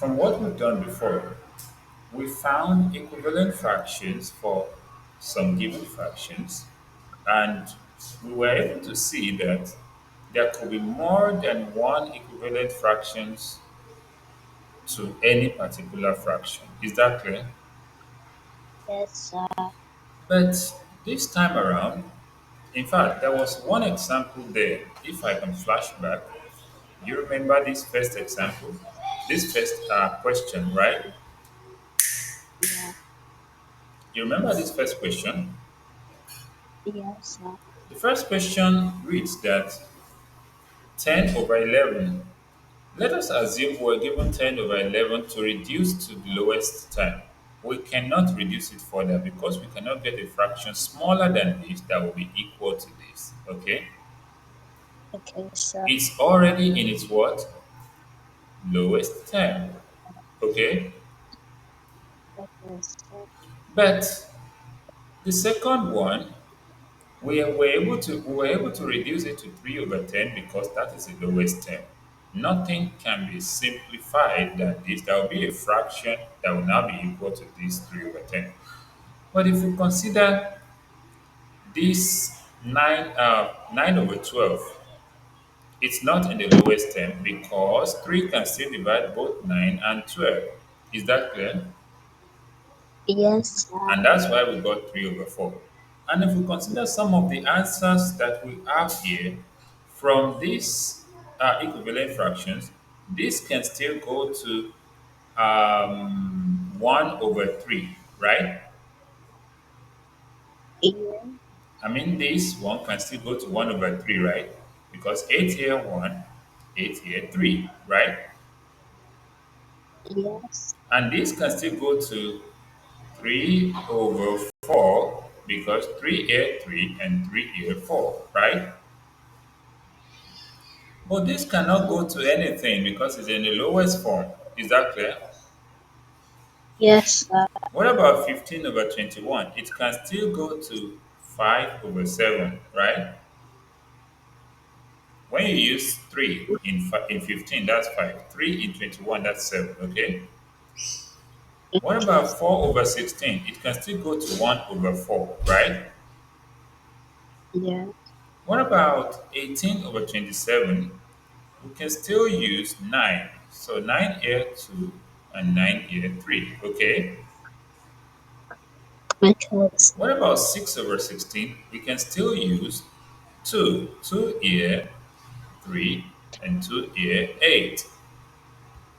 From what we've done before, we found equivalent fractions for some given fractions, and we were able to see that there could be more than one equivalent fractions to any particular fraction. Is that clear? Yes, But this time around, in fact, there was one example there. If I can flash back, you remember this first example, this first question, right? yeah, You remember this first question? yes, The first question reads that 10 over 11. Let us assume we're given 10 over 11 to reduce to the lowest term. We cannot reduce it further because we cannot get a fraction smaller than this that will be equal to this. Okay? okay, sir. It's already in its what? Lowest term. Okay? Okay, sir. But the second one, we were able to reduce it to 3 over 10 because that is the lowest term. Nothing can be simplified than this. There will be a fraction that will now be equal to this 3 over 10. But if we consider this 9 over 12, it's not in the lowest term because 3 can still divide both 9 and 12. Is that clear? Yes, And that's why we got 3 over 4. And if we consider some of the answers that we have here from these equivalent fractions, this can still go to 1 over 3, right? yeah, I mean, this one can still go to 1 over 3, right? Because 8 here 1, 8 here 3, right? yes, And this can still go to 3 over 4 because 3 here 3 and 3 here 4, right? But this cannot go to yes, anything because it's in the lowest form. Is that clear? yes, What about 15 over 21? It can still go to 5 over 7, right? When you use 3 in 15, that's 5. 3 in 21, that's 7, okay? What okay, about 4 over 16? It can still go to 1 over 4, right? yeah, What about 18 over 27? We can still use 9. So 9 here 2 and 9 here 3, okay? okay, sir. What about 6 over 16? We can still use 2. 2 here, 3, and 2 here, 8.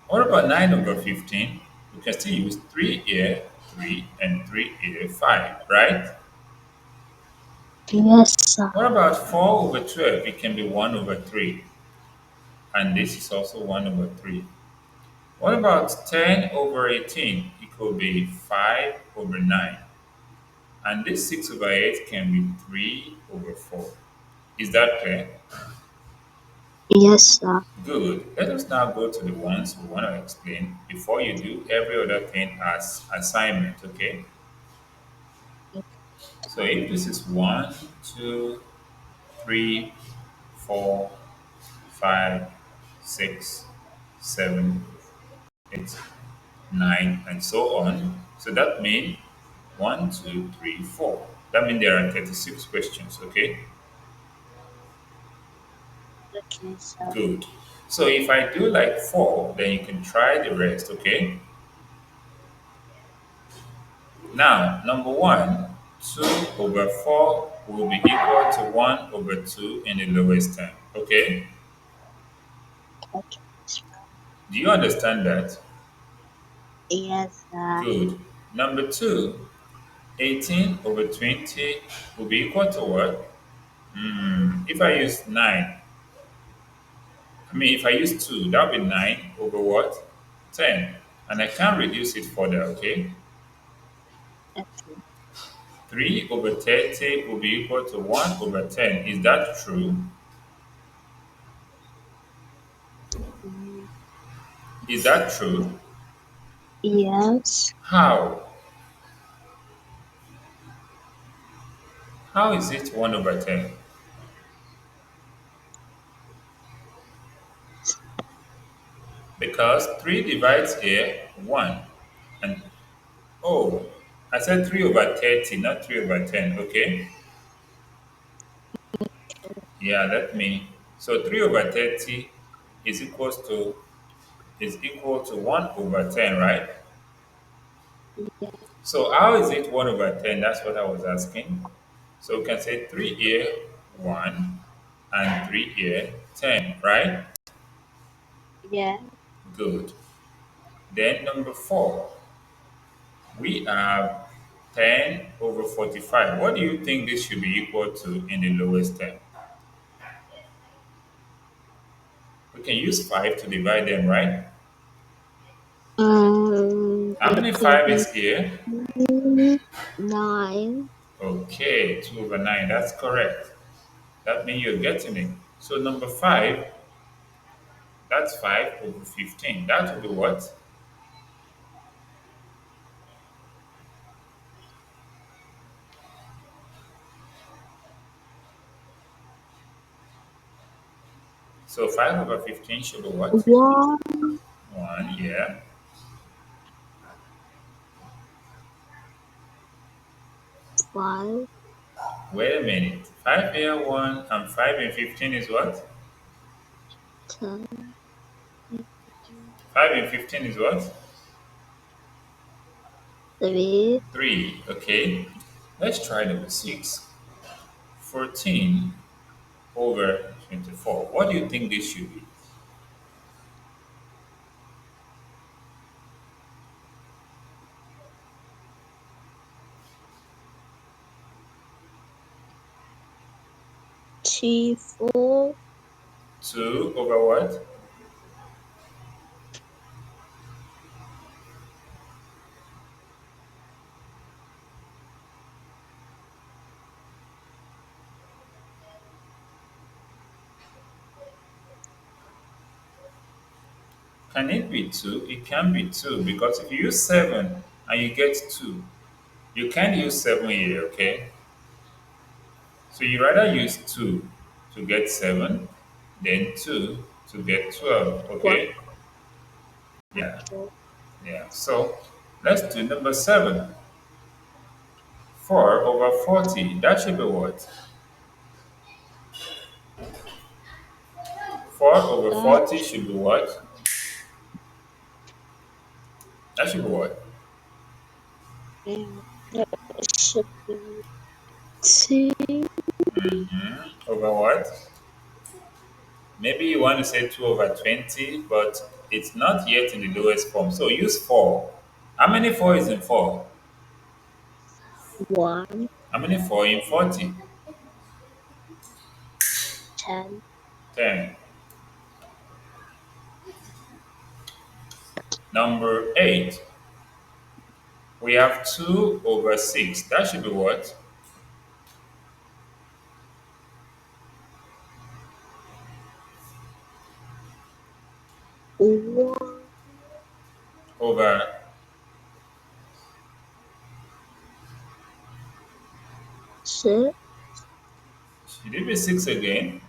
What about 9 over 15? We can still use 3 here, 3, and 3 here, 5, right? Yes, sir. What about 4 over 12? It can be 1 over 3, and this is also 1 over 3. What about 10 over 18? It could be 5 over 9, and this 6 over 8 can be 3 over 4. Is that clear? Yes, sir. Good. Let us now go to the ones we want to explain before you do every other thing as assignment, okay? So if this is one, 2, 3, 4, 5, 6, 7, 8, 9, and so on. So that means 1, 2, 3, 4. That means there are 36 questions, okay? Okay, sir. Good. So if I do like 4, then you can try the rest, okay? Now, number one, 2 over 4 will be equal to 1 over 2 in the lowest term. Okay? Okay, sir. Do you understand that? Yes, sir. Good. Number two, 18 over 20 will be equal to what? If I use 9, if I use 2, that will be 9 over what? 10. And I can't reduce it further, okay? Okay. 3 over 30 will be equal to 1 over 10. Is that true? Mm, Is that true? yes, How? How is it 1 over 10? Because 3 divides here 1. And oh, I said 3 over 30, not 3 over 10. Okay. Yeah, let me. So 3 over 30 is equals to is equal to 1 over 10, right? Yeah. So how is it 1 over 10? That's what I was asking. So we can say 3 here 1 and 3 here 10, right? Yeah. Good. Then number 4, we have 10 over 45. What do you think this should be equal to in the lowest term? We can use 5 to divide them, right? How It many could 5 be is here? 9. Okay, 2 over 9. That's correct. That means you're getting it. So number 5, that's 5 over 15. That will be what? So 5 over 15 should be what? 1, 1, yeah. 5, Wait a minute. 5 here, 1, and 5 and 15 is what? 10, 5 and 15 is what? 3, 3, okay. Let's try number 6. 14 over 24. What do you think this should be? 2, 4, 2 over what? Can it be 2? It can be 2 because if you use 7 and you get 2, you can't use 7 here, okay? So you rather use 2 to get 7 than 2 to get 12, 1. okay? Yeah, yeah. So let's do number 7. 4 over 40. That should be what? 4 over That 40 should be what? That should be what? that should be 2. Over what? Maybe you want to say 2 over 20, but it's not yet in the lowest form. So use 4. How many 4 is in 4? 1, How many 4 in 40? 10, 10. Number 8. We have 2 over 6. That should be what? 1, Over. 6, Should it be 6 again?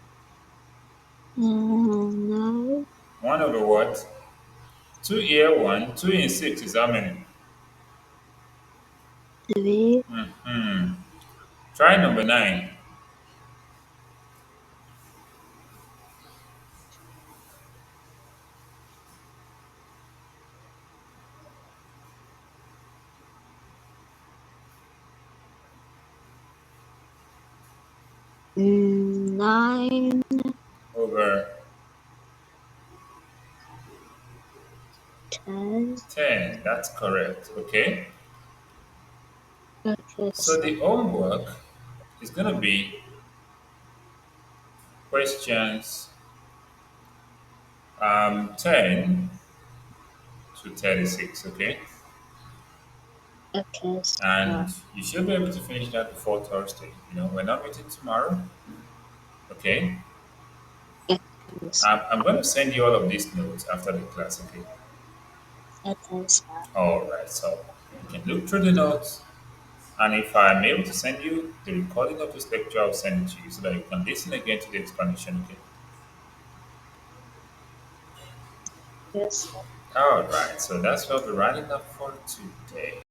9, 1 over what? 2 here, 1. 2 in 6 is how many? 3, Hmm. Try number 9. 9, Over 10. 10. That's correct. Okay. Okay, So so the homework is going to be questions 10 to 36. Okay. okay, And you should be able to finish that before Thursday. We're not meeting tomorrow. Okay. okay, I'm going to send you all of these notes after the class. Okay. okay, All right. So you can look through the notes. And if I'm able to send you the recording of this lecture, I'll send it to you so that you can listen again to the explanation. Okay. Yes. All right, so that's what we're running up for today.